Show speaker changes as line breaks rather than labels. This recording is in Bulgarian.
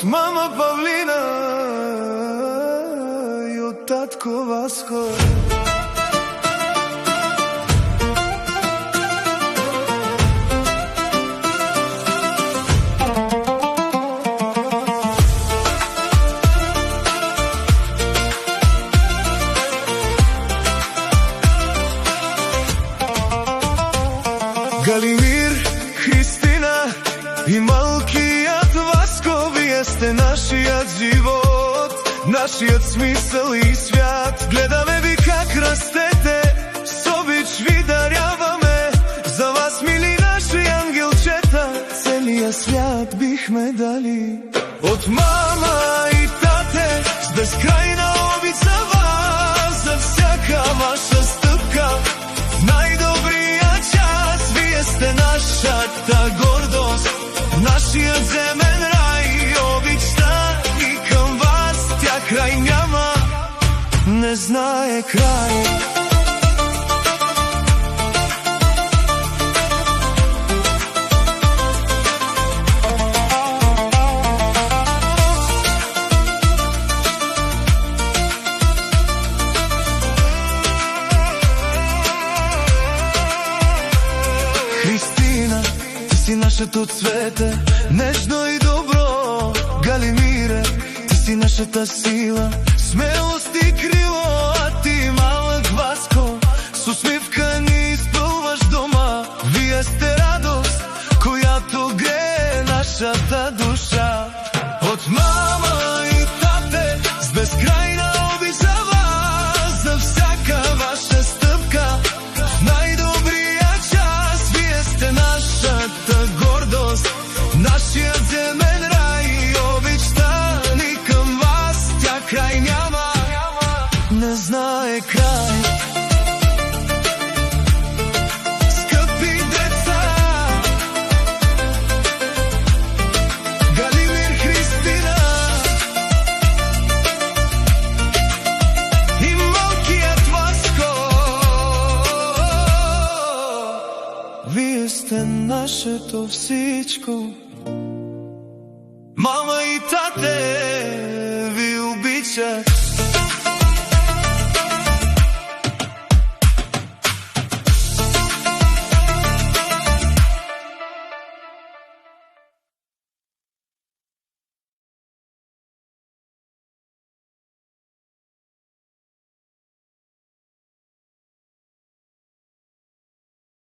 Од мама Павлина и од татко Васко. Галимир, Христина и малкијат Васко, вие сте нашиот живот, нашиот смисел и свят. Гледаме ви как растете, со обич ви даряваме, за вас мили наши ангелчета, целиот свят бихме дали. Од мама и тате, с безкрајна обич за вас, за всяка ваша стъпка, најдобриот час, вие сте нашата гордост, нашиот земен рај, обичта и кам вас, тя крај няма, не знае крај. Христина, ти си нашето цвете, нежно и добро. Галимире, ти си нашата сила, смелост и крило. А ти, малък Васко, с усмивка ни изпълваш дома. Вие сте радост, която грее нашата душа. От мама и тате, с безкрайна обич за вас, за всяка ваша стъпка, најдобриот час, вие сте нашата гордост, нашиот земен рај, обичта ни кам вас, тя крај няма, не знае крај. Скъпи деца, Галимир, Христина и малкият Васко, вие сте нашето всичко. Мама и тате ви обичат.